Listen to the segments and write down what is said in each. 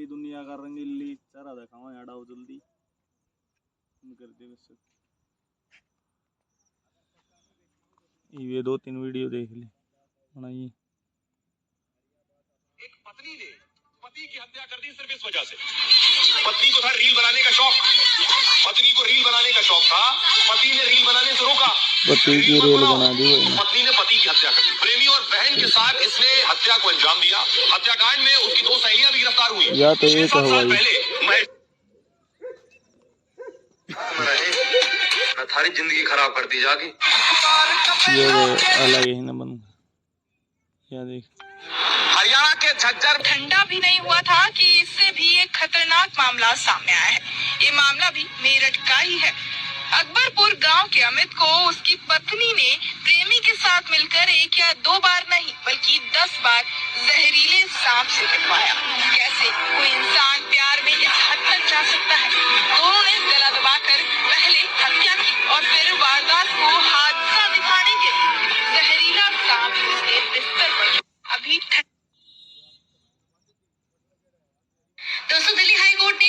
दुनिया का रंगीली चारा दिखावा यार आओ जल्दी कर दे बस। ये 2-3 वीडियो देख ले बनाइए। एक पत्नी ने पति की हत्या कर दी सिर्फ इस वजह से। पत्नी को था रील बनाने का शौक, पत्नी को रील बनाने का शौक था, पति ने रील बनाने से रोका, पति की रील बना दी। पत्नी ने पति की हत्या कर दी। प्रेमी और बहन के साथ इसने हत्या को अंजाम दिया। हत्याकांड में उसकी 2 सहेलियां भी गिरफ्तार हुई। या तो एक 6-7 साल हवाई पहले थारी जिंदगी खराब कर दी जागी। ये अलग ही न बन क्या देख। हरियाणा के झज्जर ठंडा भी नहीं हुआ था कि इससे भी एक खतरनाक मामला सामने आया है। ये मामला भी मेरठ का ही है। अकबरपुर गांव के अमित को उसकी पत्नी ने प्रेमी के साथ मिलकर 1 या 2 बार नहीं बल्कि 10 बार जहरीले सांप से कटवाया। कैसे कोई इंसान प्यार में इस हद तक जा सकता है? दोनों ने गला दबाकर पहले हत्या की और फिर वारदात को हादसा दिखाने के लिए जहरीला सांप उसके बिस्तर पर अभी दोस्तों दिल्ली हाई कोर्ट ने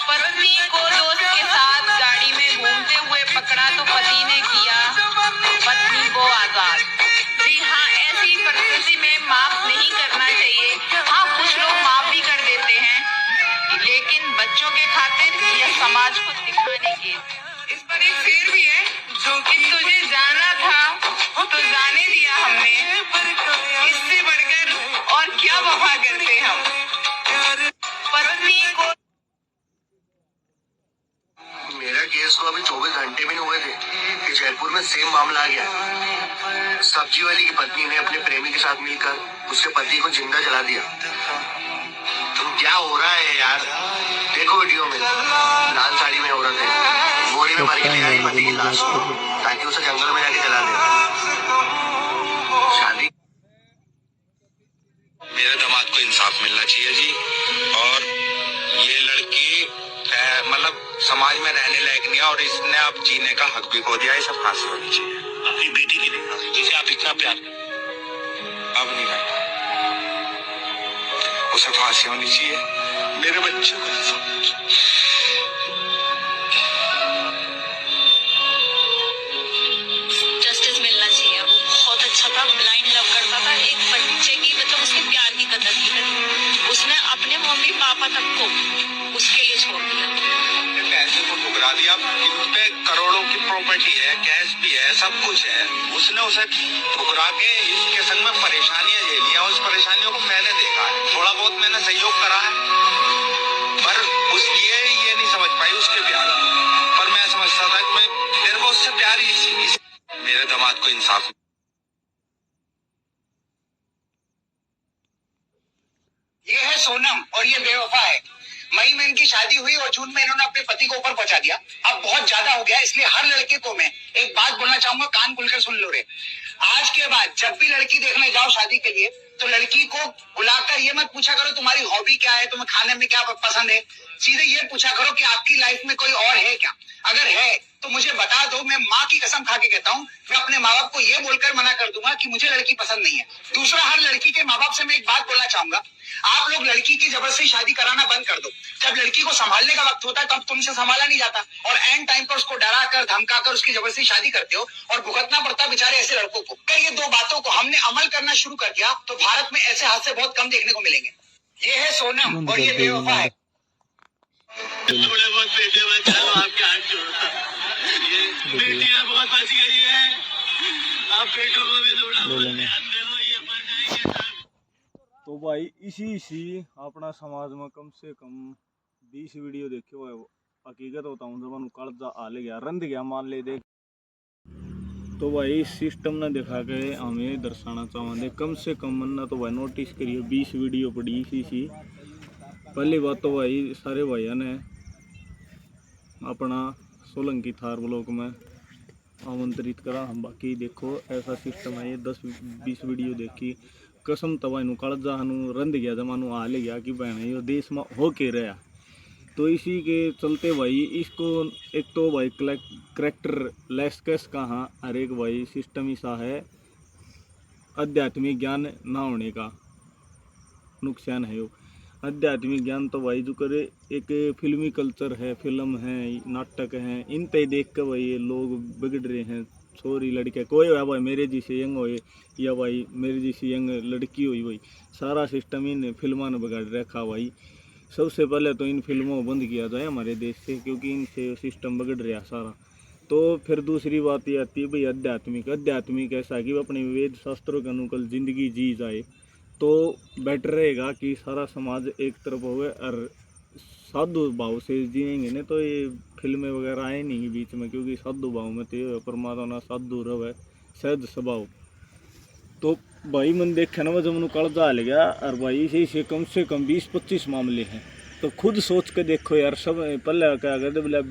पत्नी को दोस्त के साथ गाड़ी में घूमते हुए पकड़ा तो पति ने किया पत्नी को आजाद। जी हाँ, ऐसी परिस्थिति में माफ नहीं करना चाहिए। हाँ, कुछ लोग माफ भी कर देते हैं, लेकिन बच्चों के खातिर या समाज को दिखाने के। इस पर एक शेर भी है जो कि तुझे जाना था तो जाने दिया हमने, इससे बढ़कर और क्या वफा करते हम। पत्नी को मेरा केस को अभी 24 घंटे भी नहीं हुए थे कि जयपुर में सेम मामला आ गया। सब्जी वाली की पत्नी ने अपने प्रेमी के साथ मिलकर उसके पति को जिंदा जला दिया। तुम क्या हो रहा है यार? देखो वीडियो में लाल साड़ी में औरत है, बोरी में भर के ले आई पति की लाश को ताकि उसे जंगल में जाके जला दे। शादी मेरे दामाद को इंसाफ मिलना चाहिए जी। और ये लड़की मतलब समाज में रहने लायक नहीं है और इसने अब जीने का हक भी खो दिया। ये सब फांसी होनी चाहिए। अपनी बेटी की देखा जिसे आप इतना प्यार करते अब नहीं करते, उसे फांसी होनी चाहिए। मेरे बच्चों को जस्टिस मिलना चाहिए। वो बहुत अच्छा था, ब्लाइंड लव करता था, एक बच्चे की मतलब उसके प्यार की कदर की थी। उसने अपने मम्मी पापा तक को उसके लिए छोड़ दिया। पैसे को ठुकरा दिया। इन पे करोड़ों की प्रॉपर्टी है, कैश भी है, सब कुछ है। उसने उसे ठुकरा के इसके संग में परेशानियां झेली हैं। उस परेशानियों को मैंने देखा है, थोड़ा बहुत मैंने सहयोग करा है, पर उस ये नहीं समझ पाई उसके प्यार को। पर मैं समझता था कि मैं मेरे को उससे प्यार ही। मेरे दामाद को इंसाफ। ये है सोनम और ये बेवफा है। मई में इनकी शादी हुई और जून में इन्होंने अपने पति को ऊपर पहुंचा दिया। अब बहुत ज्यादा हो गया, इसलिए हर लड़के को मैं एक बात बोलना चाहूंगा, कान खुलकर सुन लो रे। आज के बाद जब भी लड़की देखने जाओ शादी के लिए तो लड़की को बुलाकर ये मत पूछा करो तुम्हारी हॉबी क्या है, तुम्हें खाने में क्या पसंद है। सीधे ये पूछा करो कि आपकी लाइफ में कोई और है क्या। अगर है तो मुझे बता दो। मैं माँ की कसम खा के कहता हूँ, मैं अपने माँ बाप को ये बोलकर मना कर दूंगा कि मुझे लड़की पसंद नहीं है। दूसरा, हर लड़की के माँ बाप से मैं एक बात बोलना चाहूंगा, आप लोग लड़की की जबरदस्ती शादी कराना बंद कर दो। जब लड़की को संभालने का वक्त होता है तब तुमसे संभाला नहीं जाता और एंड टाइम पर उसको डरा कर धमका कर उसकी जबरदस्ती शादी करते हो और भुगतना पड़ता है बेचारे ऐसे लड़कों को। अगर ये 2 बातों को हमने अमल करना शुरू कर दिया तो भारत में ऐसे हादसे बहुत कम देखने को मिलेंगे। ये है सोनम और ये बेवफा है। थोड़े बहुत बेटे बचाओ, आपके हाथ जोड़ता। ये बेटियां बहुत बची गई है, आप बेटों को भी थोड़ा ध्यान दे दो, ये मर जाएंगे। तो भाई इसी अपना समाज में कम से कम 20 वीडियो देखे हुए हकीकत होता हूँ जब कर्जा आ ले गया रंध गया मान ले देख। तो भाई सिस्टम ने दिखा के हमें दर्शाना चाहते कम से कम ना तो भाई नोटिस करिए 20 वीडियो पड़ी इसी। पहली बात तो भाई सारे भाइयों ने अपना सोलंकी थार ब्लॉक में आमंत्रित करा। हम बाकी देखो ऐसा सिस्टम है, ये 10-20 वीडियो देखी कसम तवा इन कड़जा हनु रंध गया जमानु आ ले गया कि बहन ये देश में हो के रहा। तो इसी के चलते भाई इसको एक तो भाई करेक्टर लेस्कस कहाँ हर एक भाई सिस्टम ऐसा है आध्यात्मिक ज्ञान ना होने का। नुकसान है वो। आध्यात्मिक ज्ञान तो भाई जो करे एक फिल्मी कल्चर है, फिल्म है, नाटक है, इन पे देख कर भाई ये लोग बिगड़ रहे हैं। छोरी लड़के कोई है भाई मेरे जैसे यंग होए या भाई मेरे जैसी यंग लड़की हुई भाई, सारा सिस्टम इन फिल्मों ने बिगाड़ रखा भाई। सबसे पहले तो इन फिल्मों को बंद किया जाए हमारे देश से, क्योंकि इनसे सिस्टम बिगड़ रहा सारा। तो फिर दूसरी बात ये आती है भाई आध्यात्मिक ऐसा कि अपने वेद शास्त्रों के अनुकूल जिंदगी जी जाए तो बेटर रहेगा कि सारा समाज एक तरफ होवे और साधु भाव से जिएंगे। नहीं तो ये फिल्में वगैरह आए नहीं बीच में, क्योंकि साधु भाव में तो परमात्मा साधु रवे सहज स्वभाव। तो भाई मन देखे ना जब उन्होंने कल जा गया और भाई इसी से कम 20-25 मामले हैं। तो खुद सोच के देखो यार, सब पहले क्या कहते बोले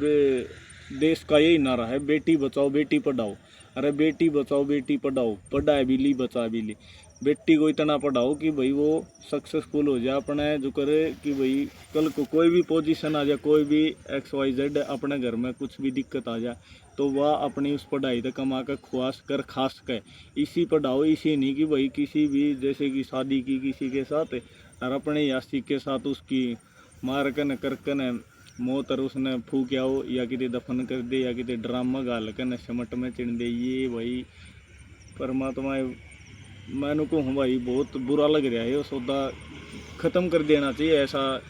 देश का यही नारा है बेटी बचाओ बेटी पढ़ाओ। अरे बेटी बचाओ बेटी पढ़ाओ, पढ़ाए भी ली बचा भी ली। बेटी को इतना पढ़ाओ कि भाई वो सक्सेसफुल हो जाए, अपने जो करे कि भाई कल को कोई भी पोजीशन आ जाए, कोई भी XYZ अपने घर में कुछ भी दिक्कत आ जाए तो वह अपनी उस पढ़ाई तक कमा कर खुआस कर खास कर इसी पढ़ाओ। इसी नहीं कि भाई किसी भी जैसे कि शादी की किसी के साथ और अपने यासी के साथ उसकी मार कन करकन मौत और उसने फूक आओ या कितने दफन कर दे या कितने ड्रामा गाल कर सिमट में चिन दे। ये भाई परमात्मा मैंने को हूँ भाई बहुत बुरा लग रहा है। वो सौदा ख़त्म कर देना चाहिए ऐसा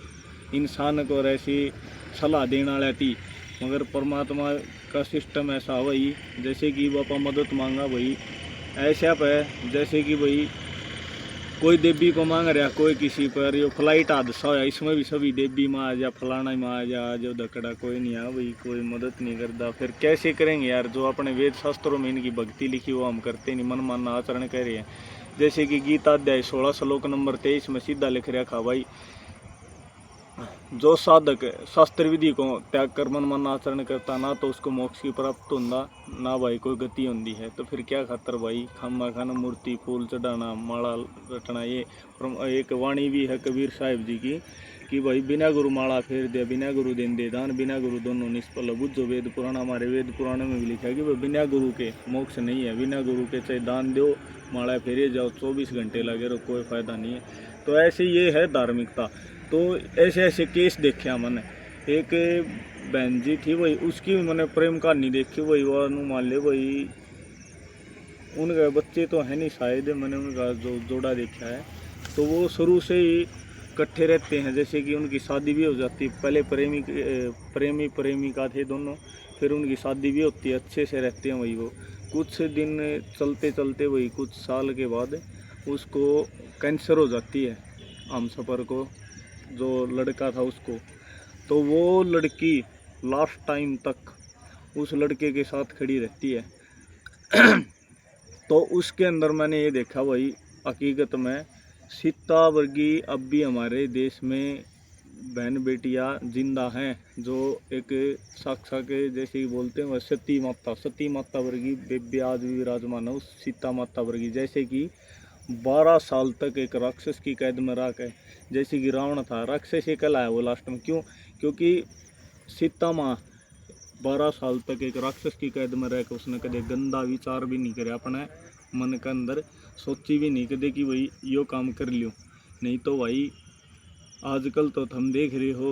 इंसान को और ऐसी सलाह देने वाला थी। मगर परमात्मा का सिस्टम ऐसा हो भाई, जैसे कि बापा मदद मांगा भाई ऐसा पे जैसे कि भाई कोई देवी को मांग रहा कोई किसी पर। यो फ्लाइट हादसा होया इसमें भी सभी देवी माँ आ जा फलाना माँ आ जा जो दकड़ा कोई नहीं आ भाई, कोई मदद नहीं करता। फिर कैसे करेंगे यार? जो अपने वेद शास्त्रों में इनकी भक्ति लिखी वो हम करते नहीं, मन मानना आचरण कर रहे हैं। जैसे कि गीता अध्याय 16 श्लोक नंबर 23 में सीधा लिख रखा भाई, जो साधक शास्त्र विधि को त्याग कर मन मानना आचरण करता ना तो उसको मोक्ष की प्राप्त होता ना भाई कोई गति होती है। तो फिर क्या खातर भाई खामा खाना मूर्ति फूल चढ़ाना माला रटना। ये एक वाणी भी है कबीर साहिब जी की कि भाई बिना गुरु माला फेर दे, बिना गुरु देन दे दान, बिना गुरु दोनों निष्फल। बुझो वेद पुराण, हमारे वेद पुराण में भी लिखा है कि भाई बिना गुरु के मोक्ष नहीं है। बिना गुरु के चाहे दान दो माला फेरे जाओ 24 घंटे लगे रहो कोई फायदा नहीं है। तो ऐसे ये है धार्मिकता। तो ऐसे ऐसे केस देखे मैंने। एक बहन जी थी भाई, उसकी मैंने प्रेम कहानी देखी भाई। वो मान ले भाई उनके बच्चे तो है नहीं शायद, मैंने उनका जो जोड़ा देखा है तो वो शुरू से ही इकट्ठे रहते हैं। जैसे कि उनकी शादी भी हो जाती, पहले प्रेमी प्रेमिका थे दोनों, फिर उनकी शादी भी होती है, अच्छे से रहते हैं वही। वो कुछ दिन चलते चलते वही कुछ साल के बाद उसको कैंसर हो जाती है, हम सफ़र को जो लड़का था उसको। तो वो लड़की लास्ट टाइम तक उस लड़के के साथ खड़ी रहती है। तो उसके अंदर मैंने ये देखा भाई हकीकत में सीता वर्गी अब भी हमारे देश में बहन बेटियां जिंदा हैं, जो एक साक्षात के जैसे ही बोलते हैं वह सती माता वर्गी बेबी आज भी विराजमान है उस सीता माता वर्गी। जैसे कि 12 साल तक एक राक्षस की कैद में रह के, जैसे कि रावण था राक्षस ही कहलाया वो लास्ट में। क्यों? क्योंकि सीता माँ 12 साल तक एक राक्षस की कैद में रह के उसने कदे गंदा विचार भी नहीं करे, अपने मन के अंदर सोची भी नहीं कदे कि भाई यो काम कर लियो। नहीं तो भाई आजकल तो हम देख रहे हो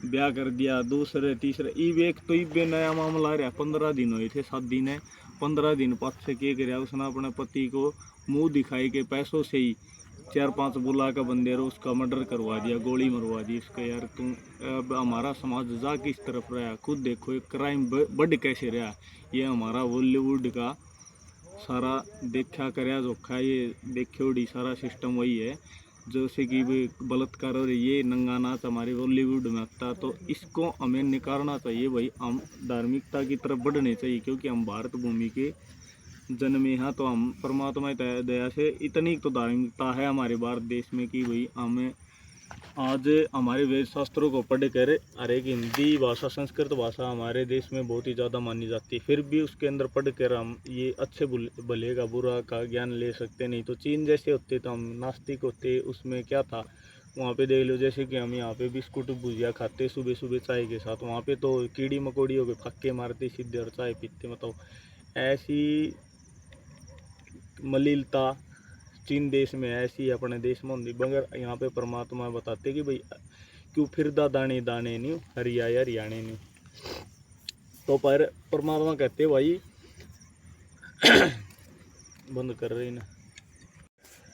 ब्याह कर दिया दूसरे तीसरे एक तो इबे नया मामला रहा। 15 दिन हुए थे शादी ने, 15 दिन पाछे के कराया उसने अपने पति को मुंह दिखाई के पैसों से ही 4-5 बुला का बंदे रो उसका मर्डर करवा दिया, गोली मरवा दी उसका। यार तुम अब हमारा समाज जा किस तरफ रहा, खुद देखो एक क्राइम बढ़ कैसे रहा। ये हमारा बॉलीवुड का सारा देखा करया जोखा, ये देखे उड़ी सारा सिस्टम वही है। जैसे कि बलात्कार और ये नंगा नाच हमारे बॉलीवुड में आता, तो इसको हमें निकालना चाहिए भाई। हम धार्मिकता की तरफ बढ़ने चाहिए, क्योंकि हम भारत भूमि के जन्मे हैं। तो हम परमात्मा की दया से इतनी तो धार्मिकता है हमारे भारत देश में कि भाई हमें आज हमारे वेद शास्त्रों को पढ़ कर हर एक हिंदी भाषा संस्कृत भाषा हमारे देश में बहुत ही ज़्यादा मानी जाती है, फिर भी उसके अंदर पढ़ कर हम ये अच्छे भले का बुरा का ज्ञान ले सकते। नहीं तो चीन जैसे होते तो हम नास्तिक होते। उसमें क्या था वहाँ पे देख लो, जैसे कि हम यहाँ पे बिस्कुट भुजिया खाते सुबह सुबह चाय के साथ, वहाँ पे तो कीड़ी मकोड़ियों के फक्के मारते सीधे और चाय पीते। मतलब ऐसी मलिनता चीन देश में ऐसी अपने देश में होती, मगर यहाँ पे परमात्मा बताते कि भाई क्यों फिरदा दाने दाने नहीं हरियाया हरियाणे नहीं। तो पर परमात्मा कहते भाई बंद कर रही ना,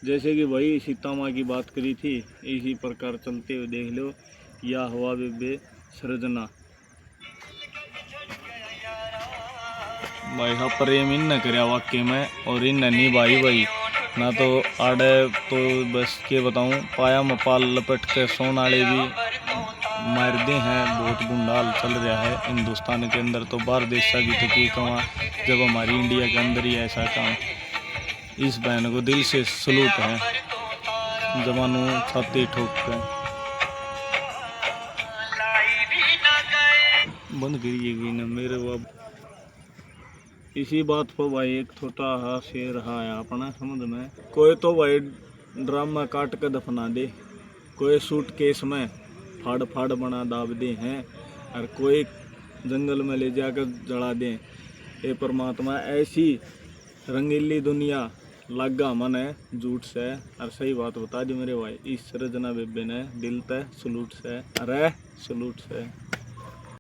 जैसे कि भाई सीता माँ की बात करी थी, इसी प्रकार चलते हुए देख लो, या हुआ बेबे सृजना भाई। हाँ प्रेम इन न करया वाक्य में, और इन नहीं भाई ना तो आड़े तो बस के बताऊं, पाया में पाल लपट के सोन वाले भी मारदे हैं। बहुत गुंडाल चल रहा है हिंदुस्तान के अंदर, तो बाहर देश की तो की कमा, जब हमारी इंडिया के अंदर ही ऐसा काम। इस बहन को दिल से सलूट है, जवानों छाती ठोक के बंद करिएगी ना मेरे बाप। इसी बात पर भाई एक छोटा सा शेर रहा है अपना समझ में, कोई तो भाई ड्रामा काट के दफना दे, कोई सूट केस में फाड़ फाड़ बना दाब दे हैं, और कोई जंगल में ले जाकर जला दें। ये परमात्मा ऐसी रंगीली दुनिया लागा मन है झूठ से, और सही बात बता दी मेरे भाई। इस सृजना बेबे ने दिल तय सलूट से, अरे सलूट से।